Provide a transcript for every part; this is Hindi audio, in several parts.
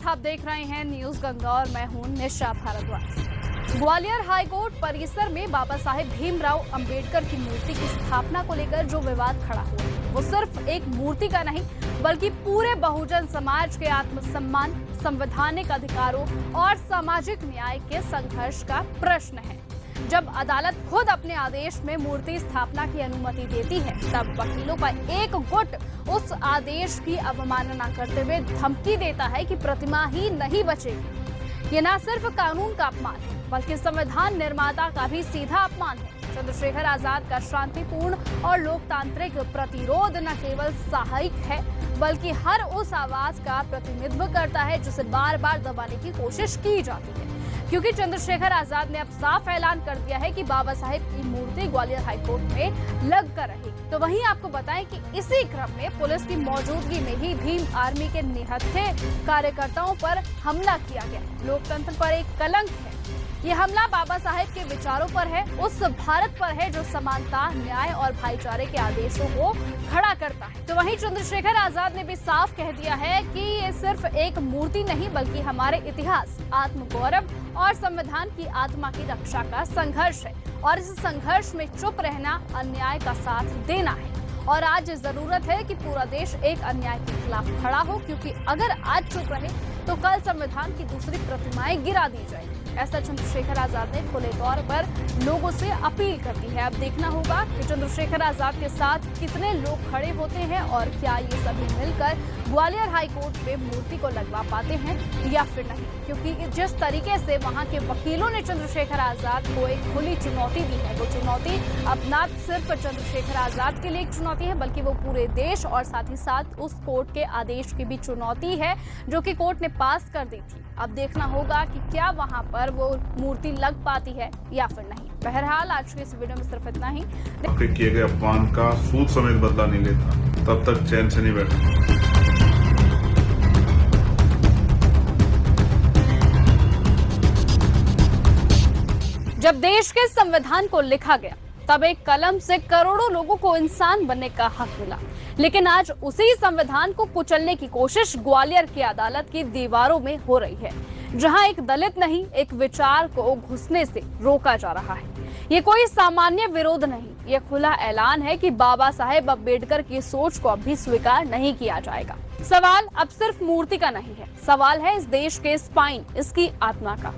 आप देख रहे हैं न्यूज गंगा और मैं हूं निशा भारद्वाज। ग्वालियर हाईकोर्ट परिसर में बाबा साहेब भीमराव अंबेडकर की मूर्ति की स्थापना को लेकर जो विवाद खड़ा हुआ वो सिर्फ एक मूर्ति का नहीं बल्कि पूरे बहुजन समाज के आत्मसम्मान, संवैधानिक अधिकारों और सामाजिक न्याय के संघर्ष का प्रश्न है। जब अदालत खुद अपने आदेश में मूर्ति स्थापना की अनुमति देती है तब वकीलों का एक गुट उस आदेश की अवमानना करते हुए धमकी देता है कि प्रतिमा ही नहीं बचेगी। ये न सिर्फ कानून का अपमान है बल्कि संविधान निर्माता का भी सीधा अपमान है। चंद्रशेखर आजाद का शांतिपूर्ण और लोकतांत्रिक प्रतिरोध न केवल सहायक है बल्कि हर उस आवाज का प्रतिनिधित्व करता है जिसे बार बार दबाने की कोशिश की जाती है, क्योंकि चंद्रशेखर आजाद ने अब साफ ऐलान कर दिया है कि बाबा साहेब की मूर्ति ग्वालियर हाईकोर्ट में लग कर रहेगी। तो वहीं आपको बताएं कि इसी क्रम में पुलिस की मौजूदगी में ही भीम आर्मी के निहत्थे कार्यकर्ताओं पर हमला किया गया। लोकतंत्र पर एक कलंक है। ये हमला बाबा साहेब के विचारों पर है, उस भारत पर है जो समानता, न्याय और भाईचारे के आदेशों को खड़ा करता है। तो वहीं चंद्रशेखर आजाद ने भी साफ कह दिया है कि ये सिर्फ एक मूर्ति नहीं बल्कि हमारे इतिहास, आत्मगौरव और संविधान की आत्मा की रक्षा का संघर्ष है और इस संघर्ष में चुप रहना अन्याय का साथ देना है। और आज जरूरत है कि पूरा देश एक अन्याय के खिलाफ खड़ा हो, क्योंकि अगर आज चुप रहे तो कल संविधान की दूसरी प्रतिमाएं गिरा दी जाएगी। ऐसा चंद्रशेखर आजाद ने खुले तौर पर लोगों से अपील कर दी है। अब देखना होगा कि चंद्रशेखर आजाद के साथ कितने लोग खड़े होते हैं और क्या ये सभी मिलकर ग्वालियर हाईकोर्ट में मूर्ति को लगवा पाते हैं या फिर नहीं, क्योंकि जिस तरीके से वहां के वकीलों ने चंद्रशेखर आजाद को एक खुली चुनौती दी है, वो चुनौती अब न सिर्फ चंद्रशेखर आजाद के लिए एक चुनौती है बल्कि वो पूरे देश और साथ ही साथ उस कोर्ट के आदेश की भी चुनौती है जो कि कोर्ट ने पास कर दी थी। अब देखना होगा कि क्या वहां पर वो मूर्ति लग पाती है या फिर नहीं। बहरहाल आज की इस वीडियो में सिर्फ इतना ही। किए गए अपमान का सूद समेत बदला नहीं लेता तब तक चैन से नहीं बैठा। जब देश के संविधान को लिखा गया तब एक कलम से करोड़ों लोगों को इंसान बनने का हक मिला, लेकिन आज उसी संविधान को कुचलने की कोशिश ग्वालियर की अदालत की दीवारों में हो रही है, जहां एक दलित नहीं एक विचार को घुसने से रोका जा रहा है। ये कोई सामान्य विरोध नहीं, ये खुला ऐलान है कि बाबा साहेब अम्बेडकर की सोच को अब भी स्वीकार नहीं किया जाएगा। सवाल अब सिर्फ मूर्ति का नहीं है, सवाल है इस देश के स्पाइन, इसकी आत्मा का।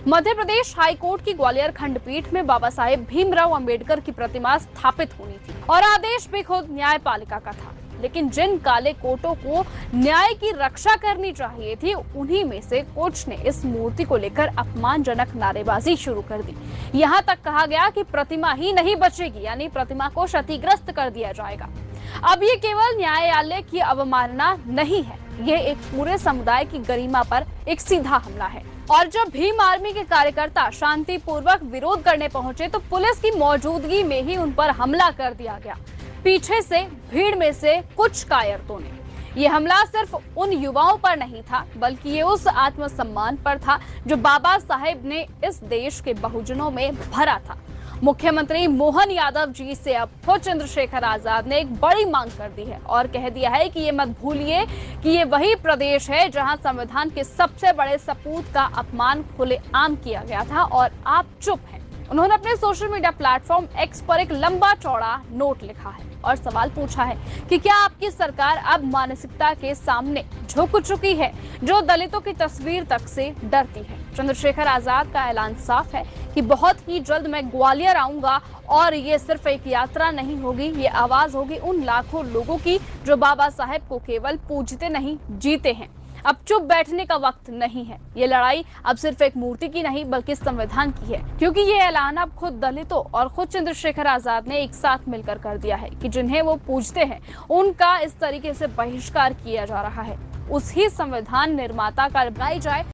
मध्य प्रदेश हाईकोर्ट की ग्वालियर खंडपीठ में बाबा साहेब भीमराव अंबेडकर की प्रतिमा स्थापित होनी थी और आदेश भी खुद न्यायपालिका का था, लेकिन जिन काले कोटों को न्याय की रक्षा करनी चाहिए थी उन्हीं में से कुछ ने इस मूर्ति को लेकर अपमानजनक नारेबाजी शुरू कर दी। यहाँ तक कहा गया कि प्रतिमा ही नहीं बचेगी, यानी प्रतिमा को क्षतिग्रस्त कर दिया जाएगा। अब ये केवल न्यायालय की अवमानना नहीं है, ये एक पूरे समुदाय की गरिमा पर एक सीधा हमला है। और जब भीम आर्मी के कार्यकर्ता शांतिपूर्वक विरोध करने पहुंचे तो पुलिस की मौजूदगी में ही उन पर हमला कर दिया गया। पीछे से भीड़ में से कुछ कायरतों ने। ये हमला सिर्फ उन युवाओं पर नहीं था बल्कि ये उस आत्मसम्मान पर था जो बाबा साहेब ने इस देश के बहुजनों में भरा था। मुख्यमंत्री मोहन यादव जी से अब खुद चंद्रशेखर आजाद ने एक बड़ी मांग कर दी है और कह दिया है कि ये मत भूलिए कि ये वही प्रदेश है जहां संविधान के सबसे बड़े सपूत का अपमान खुलेआम किया गया था और आप चुप हैं। उन्होंने अपने सोशल मीडिया प्लेटफॉर्म एक्स पर एक लंबा चौड़ा नोट लिखा है और सवाल पूछा है कि क्या आपकी सरकार अब मानसिकता के सामने झुक चुकी है जो दलितों की तस्वीर तक से डरती है। चंद्रशेखर आजाद का ऐलान साफ है कि बहुत ही जल्द मैं ग्वालियर आऊंगा और ये सिर्फ एक यात्रा नहीं होगी, ये आवाज होगी उन लाखों लोगों की जो बाबा साहेब को केवल पूजते नहीं जीते हैं। अब चुप बैठने का वक्त नहीं है। ये लड़ाई अब सिर्फ एक मूर्ति की नहीं बल्कि संविधान की है, क्योंकि ये ऐलान अब खुद दलितों और खुद चंद्रशेखर आजाद ने एक साथ मिलकर कर दिया है कि जिन्हें वो पूजते हैं उनका इस तरीके से बहिष्कार किया जा रहा है। उसी संविधान निर्माता का बनाई जाए